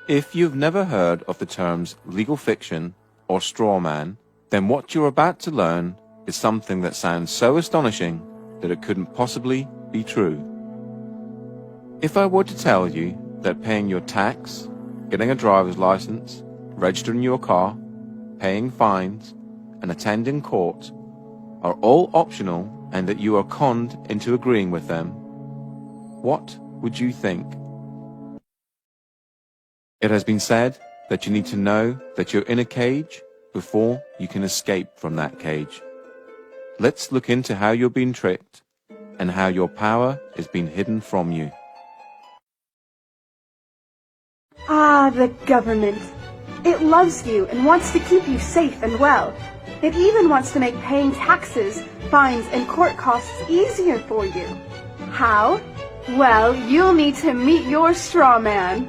If you've never heard of the terms legal fiction or straw man, then what you're about to learn is something that sounds so astonishing that it couldn't possibly be true. If I were to tell you that paying your tax, getting a driver's license, registering your car, paying fines, and attending court are all optional and that you are conned into agreeing with them, what would you think? It has been said that you need to know that you're in a cage before you can escape from that cage. Let's look into how you're being tricked and how your power is being hidden from you. Ah, the government. It loves you and wants to keep you safe and well. It even wants to make paying taxes, fines, and court costs easier for you. How? Well, you'll need to meet your straw man.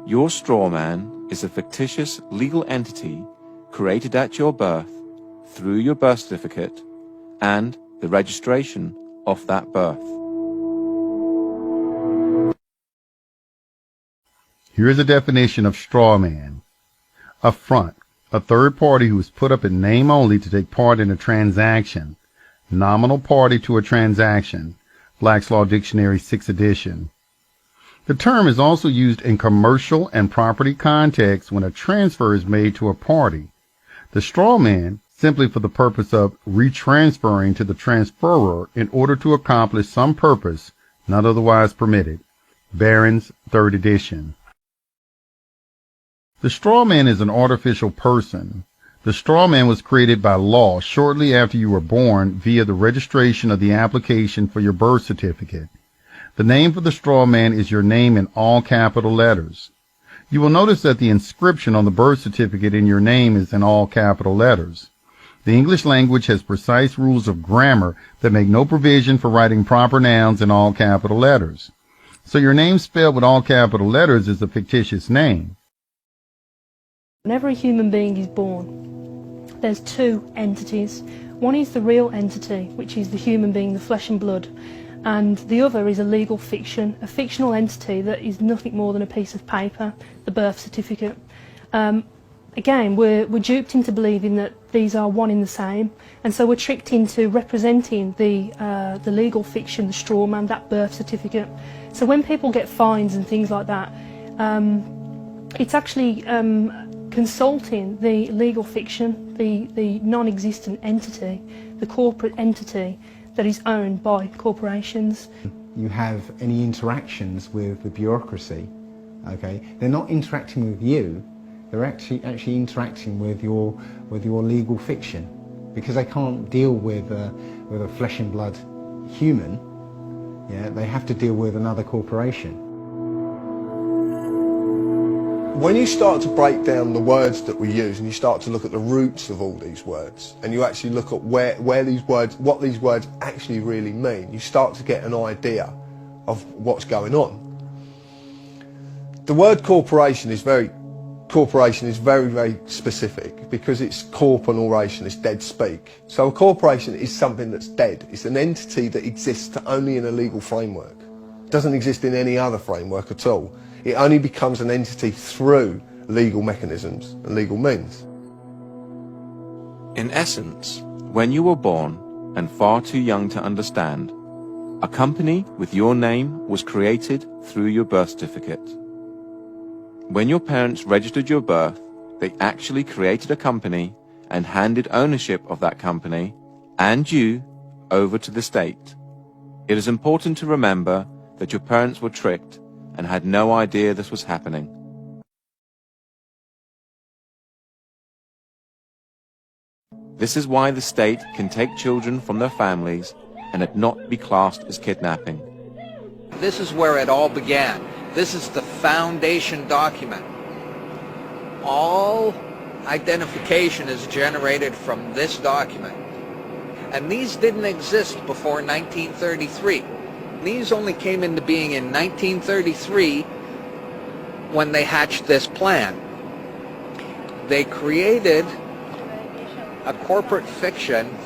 Your straw man is a fictitious legal entity created at your birth through your birth certificate and the registration of that birth. Here is a definition of straw man. A front, a third party who is put up in name only to take part in a transaction. Nominal party to a transaction. Black's Law Dictionary, 6th edition. The term is also used in commercial and property contexts when a transfer is made to a party. The straw man, simply for the purpose of retransferring to the transferor in order to accomplish some purpose not otherwise permitted. Barron's, 3rd edition. The straw man is an artificial person. The straw man was created by law shortly after you were born via the registration of the application for your birth certificate. The name for the straw man is your name in all capital letters. You will notice that the inscription on the birth certificate in your name is in all capital letters. The English language has precise rules of grammar that make no provision for writing proper nouns in all capital letters. So your name spelled with all capital letters is a fictitious name. Whenever a human being is born, there's two entities. One is the real entity, which is the human being, the flesh and blood, and the other is a legal fiction, a fictional entity that is nothing more than a piece of paper, the birth certificate. Again, we're duped into believing that these are one in the same, and so we're tricked into representing the legal fiction, the straw man, that birth certificate. So when people get fines and things like that, it's actually consulting the legal fiction, the non-existent entity, the corporate entity that is owned by corporations. You have any interactions with the bureaucracy, okay? They're not interacting with you, they're actually interacting with your legal fiction, because they can't deal with a flesh and blood human. Yeah, they have to deal with another corporation. When you start to break down the words that we use and you start to look at the roots of all these words, and you actually look at where these words, what these words actually really mean, you start to get an idea of what's going on. The word corporation is very, very specific, because it's corp and oration, it's dead speak. So a corporation is something that's dead. It's an entity that exists only in a legal framework. It doesn't exist in any other framework at all. It only becomes an entity through legal mechanisms and legal means. In essence, when you were born and far too young to understand, a company with your name was created through your birth certificate. When your parents registered your birth, they actually created a company and handed ownership of that company and you over to the state. It is important to remember that your parents were tricked and had no idea this was happening. This is why the state can take children from their families and it not be classed as kidnapping. This is where it all began. This is the foundation document. All identification is generated from this document. And these didn't exist before 1933. These only came into being in 1933 when they hatched this plan. They created a corporate fiction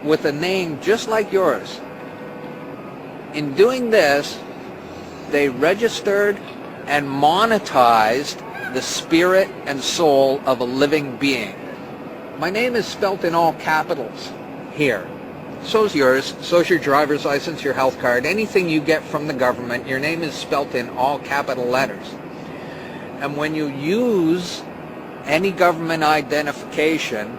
with a name just like yours. In doing this, they registered and monetized the spirit and soul of a living being. My name is spelt in all capitals here. So's yours, so's your driver's license, your health card, anything you get from the government, your name is spelt in all capital letters. And when you use any government identification,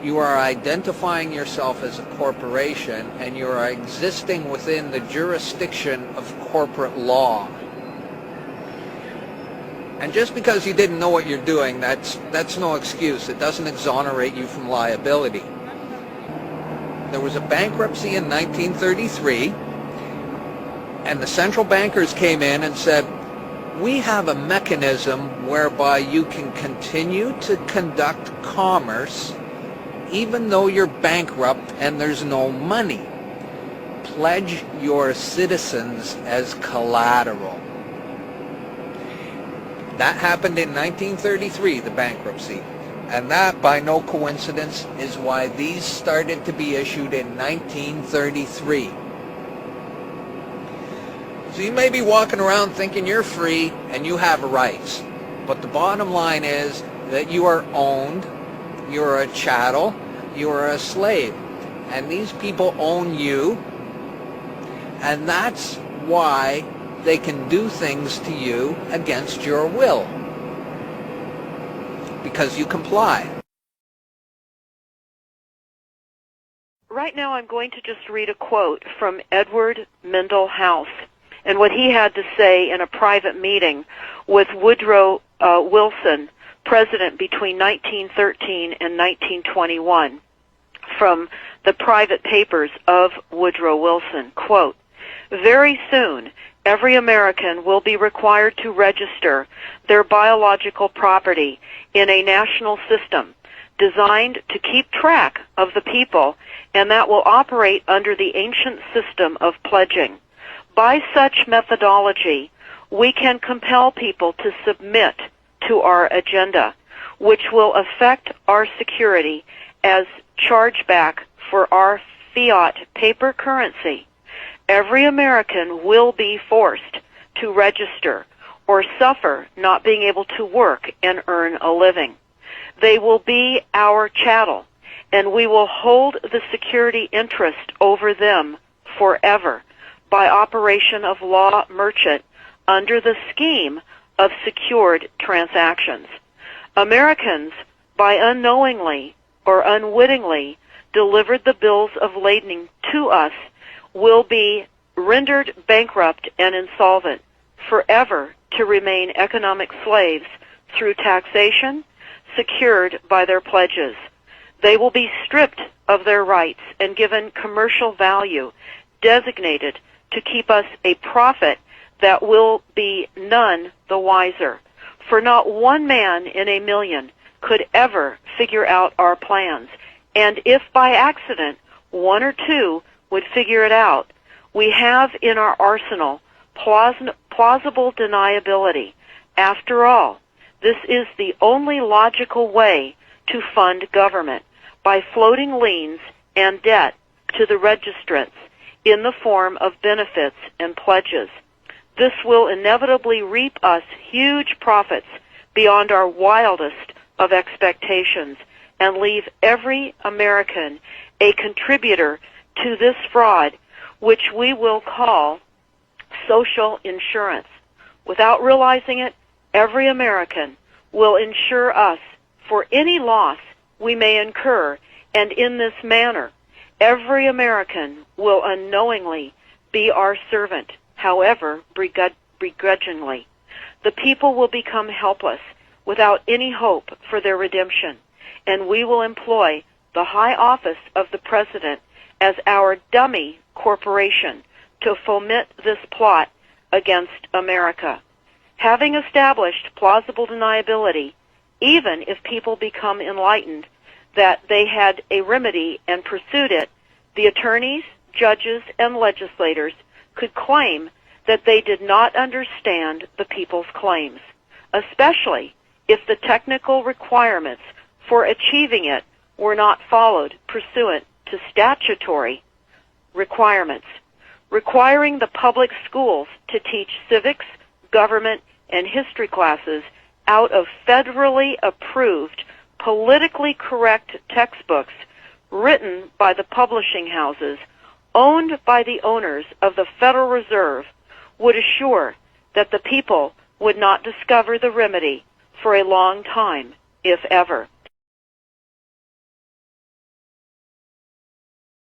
you are identifying yourself as a corporation, and you are existing within the jurisdiction of corporate law. And just because you didn't know what you're doing, that's no excuse. It doesn't exonerate you from liability. There was a bankruptcy in 1933, and the central bankers came in and said, we have a mechanism whereby you can continue to conduct commerce even though you're bankrupt and there's no money. Pledge your citizens as collateral. That happened in 1933, the bankruptcy. And that, by no coincidence, is why these started to be issued in 1933. So you may be walking around thinking you're free and you have rights. But the bottom line is that you are owned, you're a chattel, you're a slave. And these people own you. And that's why they can do things to you against your will. Because you comply. Right now I'm going to just read a quote from Edward Mendell House and what he had to say in a private meeting with Woodrow Wilson, president between 1913 and 1921, from the private papers of Woodrow Wilson. Quote, very soon, every American will be required to register their biological property in a national system designed to keep track of the people, and that will operate under the ancient system of pledging. By such methodology, we can compel people to submit to our agenda, which will affect our security as chargeback for our fiat paper currency. Every American will be forced to register or suffer not being able to work and earn a living. They will be our chattel, and we will hold the security interest over them forever by operation of law merchant under the scheme of secured transactions. Americans, by unknowingly or unwittingly delivered the bills of lading to us, will be rendered bankrupt and insolvent, forever to remain economic slaves through taxation secured by their pledges. They will be stripped of their rights and given commercial value designated to keep us a profit that will be none the wiser. For not one man in a million could ever figure out our plans, and if by accident one or two would figure it out, we have in our arsenal plausible deniability. After all, this is the only logical way to fund government, by floating liens and debt to the registrants in the form of benefits and pledges. This will inevitably reap us huge profits beyond our wildest of expectations and leave every American a contributor to this fraud, which we will call social insurance. Without realizing it, every American will insure us for any loss we may incur, and in this manner, every American will unknowingly be our servant, however begrudgingly. The people will become helpless without any hope for their redemption, and we will employ the high office of the President as our dummy corporation to foment this plot against America. Having established plausible deniability, even if people become enlightened that they had a remedy and pursued it, the attorneys, judges, and legislators could claim that they did not understand the people's claims, especially if the technical requirements for achieving it were not followed pursuant to statutory requirements, requiring the public schools to teach civics, government, and history classes out of federally approved, politically correct textbooks written by the publishing houses, owned by the owners of the Federal Reserve, would assure that the people would not discover the remedy for a long time, if ever.